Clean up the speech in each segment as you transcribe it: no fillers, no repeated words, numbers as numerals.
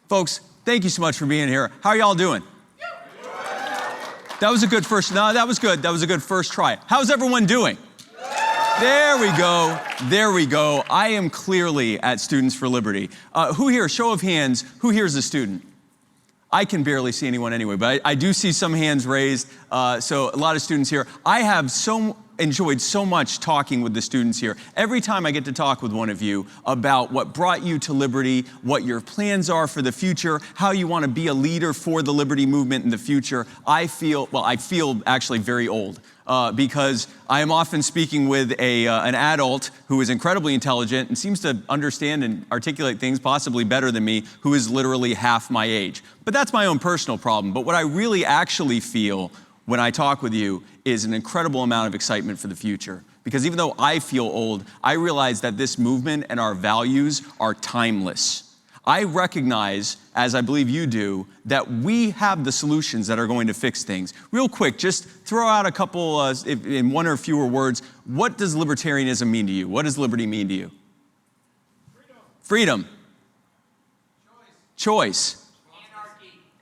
Folks, thank you so much for being here. How are y'all doing? That was a good first, no, that was good. That was a good first try. How's everyone doing? There we go. There we go. I am clearly at Students for Liberty. Who here, show of hands, who here is a student? I can barely see anyone anyway, but I do see some hands raised. So a lot of students here. I have enjoyed so much talking with the students here. Every time I get to talk with one of you about what brought you to Liberty, what your plans are for the future, how you want to be a leader for the Liberty movement in the future, I feel actually very old. Because I am often speaking with an adult who is incredibly intelligent and seems to understand and articulate things possibly better than me, who is literally half my age. But that's my own personal problem. But what I really actually feel when I talk with you is an incredible amount of excitement for the future. Because even though I feel old, I realize that this movement and our values are timeless. I recognize, as I believe you do, that we have the solutions that are going to fix things. Real quick, just throw out a couple, in one or fewer words, what does libertarianism mean to you? What does liberty mean to you? Freedom. Choice.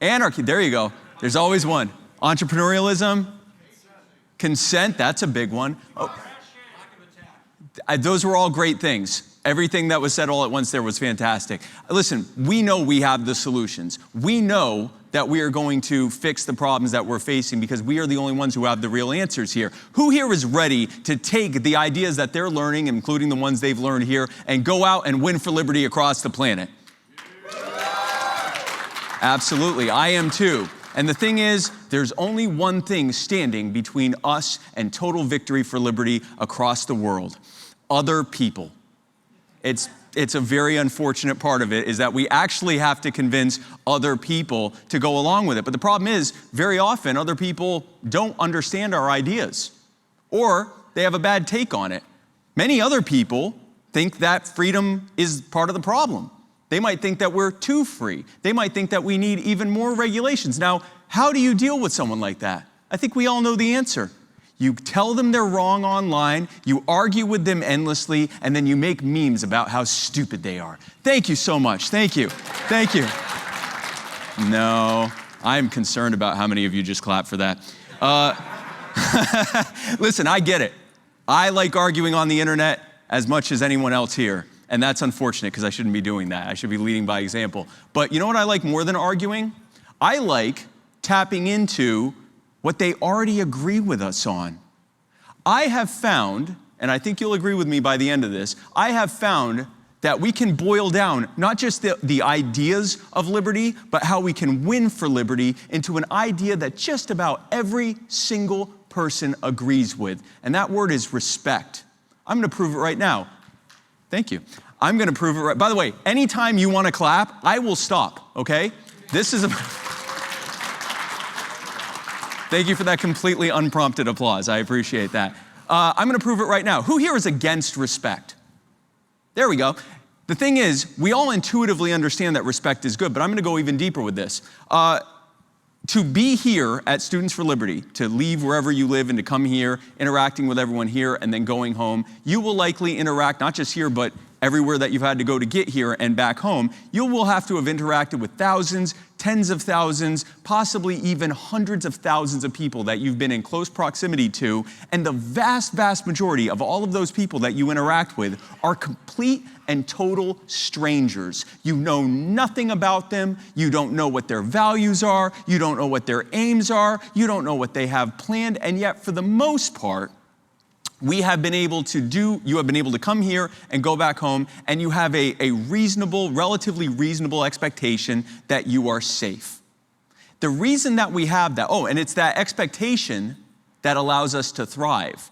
Anarchy, there you go. There's always one. Entrepreneurialism. Consent, that's a big one. Oh. Those were all great things. Everything that was said all at once there was fantastic. Listen, we know we have the solutions. We know that we are going to fix the problems that we're facing because we are the only ones who have the real answers here. Who here is ready to take the ideas that they're learning, including the ones they've learned here, and go out and win for liberty across the planet? Absolutely, I am too. And the thing is, there's only one thing standing between us and total victory for liberty across the world: other people. It's a very unfortunate part of it, is that we actually have to convince other people to go along with it. But the problem is, very often, other people don't understand our ideas, or they have a bad take on it. Many other people think that freedom is part of the problem. They might think that we're too free. They might think that we need even more regulations. Now, how do you deal with someone like that? I think we all know the answer. You tell them they're wrong online, you argue with them endlessly, and then you make memes about how stupid they are. Thank you so much. Thank you. Thank you. No, I'm concerned about how many of you just clapped for that. Listen, I get it. I like arguing on the internet as much as anyone else here. And that's unfortunate because I shouldn't be doing that. I should be leading by example. But you know what I like more than arguing? I like tapping into what they already agree with us on. I have found, and I think you'll agree with me by the end of this, I have found that we can boil down not just the ideas of liberty, but how we can win for liberty into an idea that just about every single person agrees with. And that word is respect. I'm going to prove it right now. Thank you. I'm going to prove it right. By the way, anytime you want to clap, I will stop, okay? This is a... Thank you for that completely unprompted applause. I appreciate that. I'm going to prove it right now. Who here is against respect? There we go. The thing is, we all intuitively understand that respect is good, but I'm going to go even deeper with this. To be here at Students for Liberty, to leave wherever you live and to come here, interacting with everyone here and then going home, you will likely interact, not just here, but everywhere that you've had to go to get here and back home. You will have to have interacted with thousands, tens of thousands, possibly even hundreds of thousands of people that you've been in close proximity to. And the vast, vast majority of all of those people that you interact with are complete and total strangers. You know nothing about them. You don't know what their values are. You don't know what their aims are. You don't know what they have planned. And yet, for the most part, you have been able to come here and go back home, and you have a reasonable, relatively reasonable expectation that you are safe. The reason that we have that, and it's that expectation that allows us to thrive.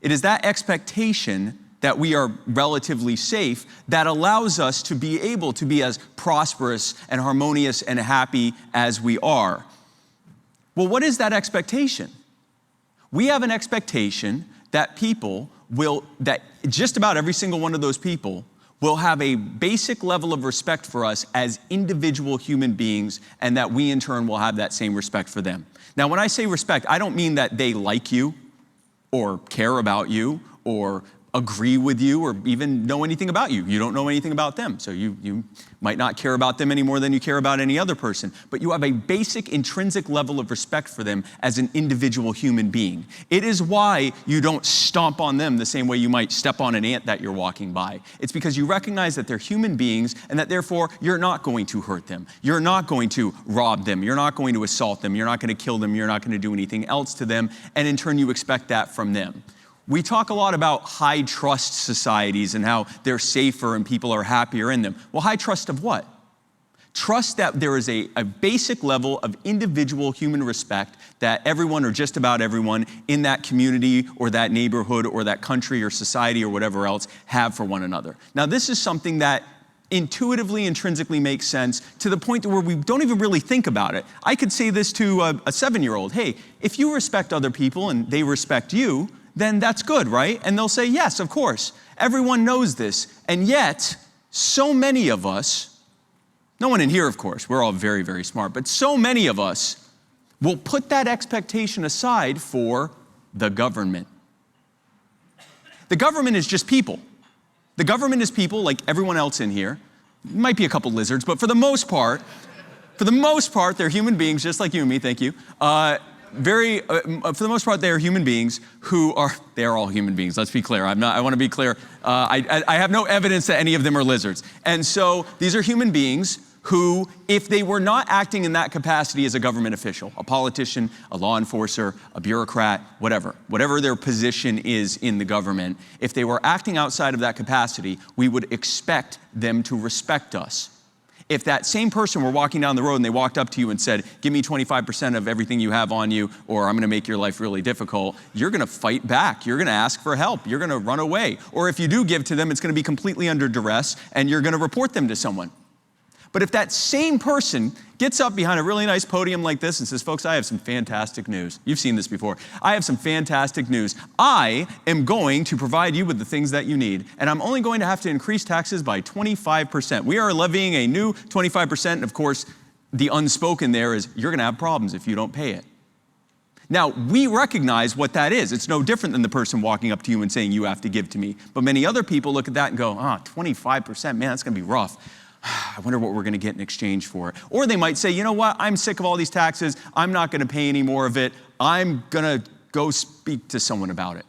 It is that expectation that we are relatively safe that allows us to be able to be as prosperous and harmonious and happy as we are. Well, what is that expectation? We have an expectation that that just about every single one of those people will have a basic level of respect for us as individual human beings, and that we in turn will have that same respect for them. Now, when I say respect, I don't mean that they like you or care about you or agree with you or even know anything about you. You don't know anything about them. So you might not care about them any more than you care about any other person. But you have a basic intrinsic level of respect for them as an individual human being. It is why you don't stomp on them the same way you might step on an ant that you're walking by. It's because you recognize that they're human beings and that therefore you're not going to hurt them. You're not going to rob them. You're not going to assault them. You're not going to kill them. You're not going to do anything else to them. And in turn, you expect that from them. We talk a lot about high trust societies and how they're safer and people are happier in them. Well, high trust of what? Trust that there is a basic level of individual human respect that everyone or just about everyone in that community or that neighborhood or that country or society or whatever else have for one another. Now, this is something that intuitively, intrinsically makes sense to the point where we don't even really think about it. I could say this to a 7-year-old, hey, if you respect other people and they respect you, then that's good, right? And they'll say, yes, of course. Everyone knows this. And yet, so many of us, no one in here, of course, we're all very, very smart, but so many of us will put that expectation aside for the government. The government is just people. The government is people like everyone else in here. Might be a couple lizards, but for the most part, they're human beings just like you and me, thank you. For the most part, they are human beings they are all human beings, let's be clear. I want to be clear. I have no evidence that any of them are lizards. And so these are human beings who, if they were not acting in that capacity as a government official, a politician, a law enforcer, a bureaucrat, whatever their position is in the government, if they were acting outside of that capacity, we would expect them to respect us. If that same person were walking down the road and they walked up to you and said, give me 25% of everything you have on you, or I'm going to make your life really difficult, you're going to fight back. You're going to ask for help. You're going to run away. Or if you do give to them, it's going to be completely under duress and you're going to report them to someone. But if that same person gets up behind a really nice podium like this and says, folks, I have some fantastic news. You've seen this before. I have some fantastic news. I am going to provide you with the things that you need, and I'm only going to have to increase taxes by 25%. We are levying a new 25%, and of course, the unspoken there is you're going to have problems if you don't pay it. Now, we recognize what that is. It's no different than the person walking up to you and saying, you have to give to me. But many other people look at that and go, 25%, man, that's going to be rough. I wonder what we're going to get in exchange for it. Or they might say, you know what, I'm sick of all these taxes. I'm not going to pay any more of it. I'm going to go speak to someone about it.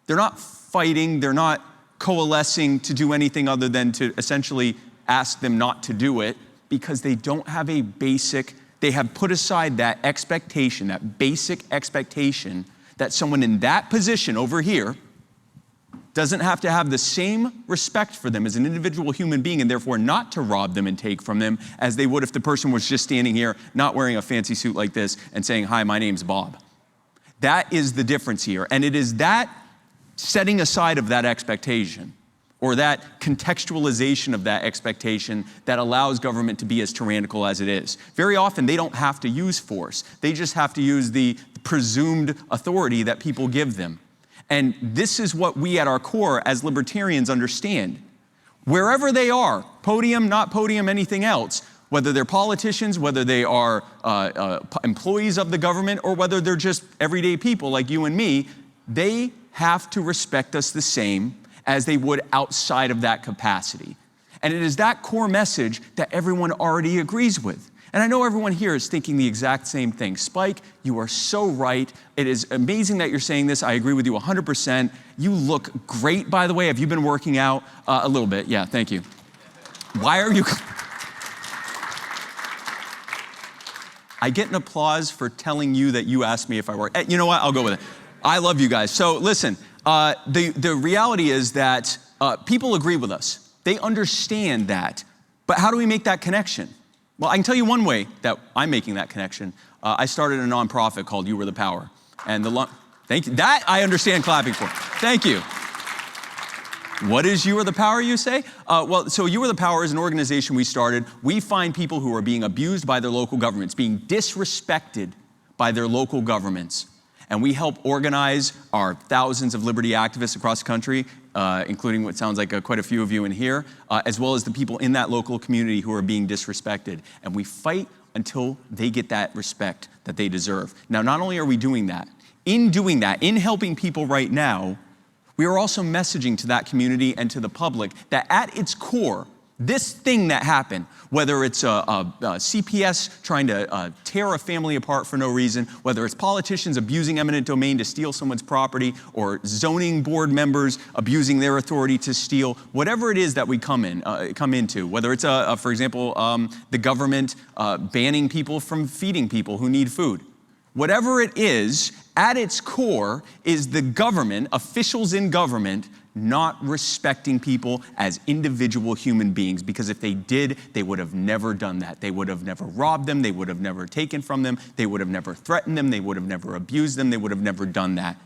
They're not fighting. They're not coalescing to do anything other than to essentially ask them not to do it because they don't have they have put aside that expectation, that basic expectation that someone in that position over here doesn't have to have the same respect for them as an individual human being and therefore not to rob them and take from them as they would if the person was just standing here not wearing a fancy suit like this and saying, hi, my name's Bob. That is the difference here. And it is that setting aside of that expectation or that contextualization of that expectation that allows government to be as tyrannical as it is. Very often they don't have to use force. They just have to use the presumed authority that people give them. And this is what we at our core as libertarians understand. Wherever they are, podium, not podium, anything else, whether they're politicians, whether they are employees of the government, or whether they're just everyday people like you and me, they have to respect us the same as they would outside of that capacity. And it is that core message that everyone already agrees with. And I know everyone here is thinking the exact same thing. Spike, you are so right. It is amazing that you're saying this. I agree with you 100%. You look great, by the way. Have you been working out? A little bit. Yeah, thank you. Why are you... I get an applause for telling you that you asked me if I work. You know what? I'll go with it. I love you guys. So listen, the reality is that people agree with us. They understand that. But how do we make that connection? Well, I can tell you one way that I'm making that connection. I started a nonprofit called You Were the Power. And thank you. That I understand clapping for. Thank you. What is You Are the Power, you say? So You Are the Power is an organization we started. We find people who are being abused by their local governments, being disrespected by their local governments. And we help organize our thousands of liberty activists across the country, including what sounds like quite a few of you in here, as well as the people in that local community who are being disrespected. And we fight until they get that respect that they deserve. Now, not only are we doing that, in helping people right now, We are also messaging to that community and to the public that at its core, this thing that happened, whether it's a CPS trying to tear a family apart for no reason, whether it's politicians abusing eminent domain to steal someone's property, or zoning board members abusing their authority to steal, whatever it is that we come into, whether it's, for example, the government banning people from feeding people who need food. Whatever it is, at its core is the government, officials in government, not respecting people as individual human beings, because if they did, they would have never done that. They would have never robbed them. They would have never taken from them. They would have never threatened them. They would have never abused them. They would have never done that.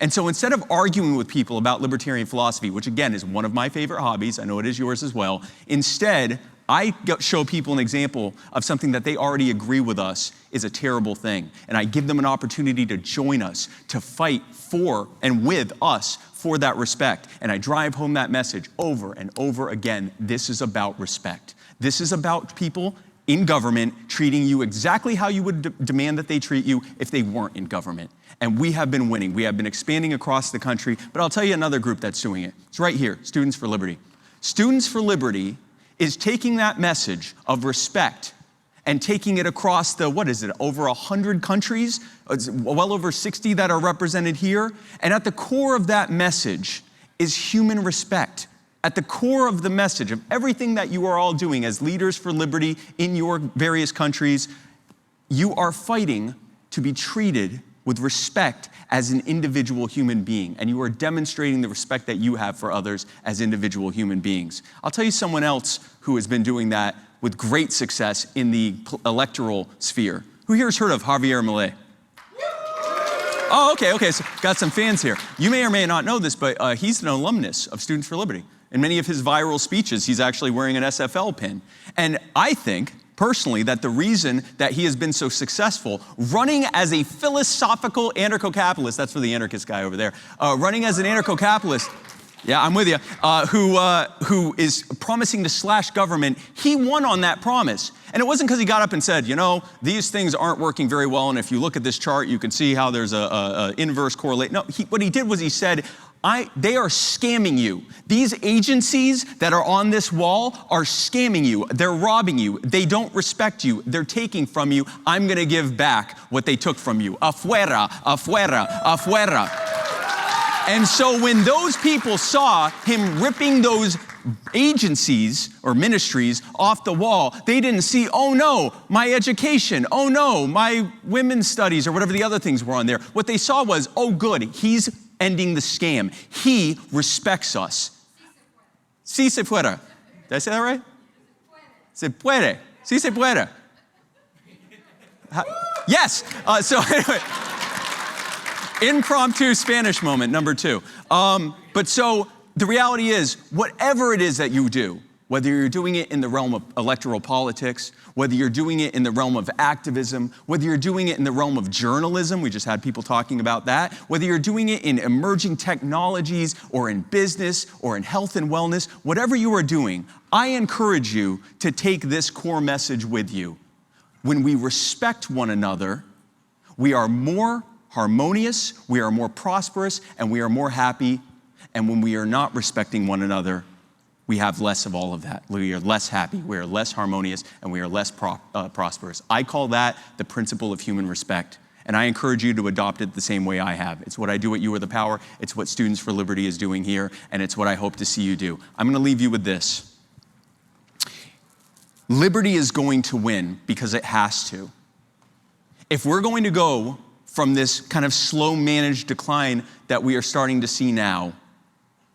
And so instead of arguing with people about libertarian philosophy, which again is one of my favorite hobbies, I know it is yours as well, instead, I show people an example of something that they already agree with us is a terrible thing. And I give them an opportunity to join us, to fight for and with us for that respect. And I drive home that message over and over again. This is about respect. This is about people in government treating you exactly how you would demand that they treat you if they weren't in government. And we have been winning. We have been expanding across the country. But I'll tell you another group that's doing it. It's right here, Students for Liberty. Students for Liberty is taking that message of respect and taking it across the, over 100 countries, well over 60 that are represented here. And at the core of that message is human respect. At the core of the message of everything that you are all doing as leaders for liberty in your various countries, you are fighting to be treated with respect as an individual human being, and you are demonstrating the respect that you have for others as individual human beings. I'll tell you someone else who has been doing that with great success in the electoral sphere. Who here has heard of Javier Milei? Oh, okay, so got some fans here. You may or may not know this, but he's an alumnus of Students for Liberty. In many of his viral speeches, he's actually wearing an SFL pin. And I think, personally, that the reason that he has been so successful running as a philosophical anarcho-capitalist, that's for the anarchist guy over there, running as an anarcho-capitalist, yeah, I'm with you, who is promising to slash government, he won on that promise. And it wasn't because he got up and said, you know, these things aren't working very well, and if you look at this chart, you can see how there's a inverse correlate. No, what he did was he said, they are scamming you. These agencies that are on this wall are scamming you. They're robbing you. They don't respect you. They're taking from you. I'm going to give back what they took from you. Afuera, afuera, afuera. And so when those people saw him ripping those agencies or ministries off the wall, they didn't see, oh no, my education, oh no, my women's studies, or whatever the other things were on there. What they saw was, oh good, he's ending the scam. He respects us. Si se puede. Did I say that right? Se puede. Si se puede. Yes. So anyway, impromptu Spanish moment, number 2. But so the reality is, whatever it is that you do, whether you're doing it in the realm of electoral politics, whether you're doing it in the realm of activism, whether you're doing it in the realm of journalism, we just had people talking about that, whether you're doing it in emerging technologies or in business or in health and wellness, whatever you are doing, I encourage you to take this core message with you. When we respect one another, we are more harmonious, we are more prosperous, and we are more happy. And when we are not respecting one another, we have less of all of that. We are less happy, we are less harmonious, and we are less prosperous. I call that the principle of human respect. And I encourage you to adopt it the same way I have. It's what I do at You Are the Power. It's what Students for Liberty is doing here. And it's what I hope to see you do. I'm going to leave you with this. Liberty is going to win because it has to. If we're going to go from this kind of slow managed decline that we are starting to see now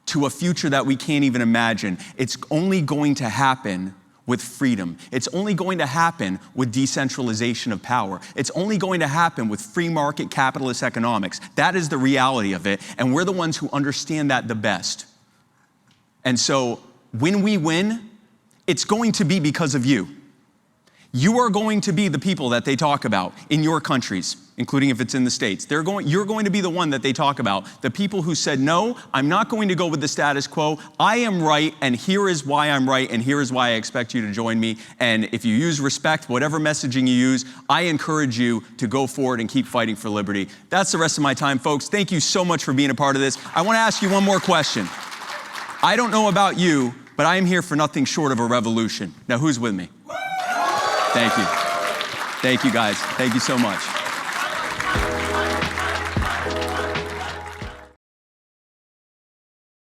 to a future that we can't even imagine, it's only going to happen with freedom. It's only going to happen with decentralization of power. It's only going to happen with free market capitalist economics. That is the reality of it, and we're the ones who understand that the best. And so when we win, it's going to be because of you. You are going to be the people that they talk about in your countries, including if it's in the States. You're going to be the one that they talk about. The people who said, no, I'm not going to go with the status quo. I am right, and here is why I'm right, and here is why I expect you to join me. And if you use respect, whatever messaging you use, I encourage you to go forward and keep fighting for liberty. That's the rest of my time, folks. Thank you so much for being a part of this. I want to ask you one more question. I don't know about you, but I am here for nothing short of a revolution. Now, who's with me? Thank you. Thank you, guys. Thank you so much.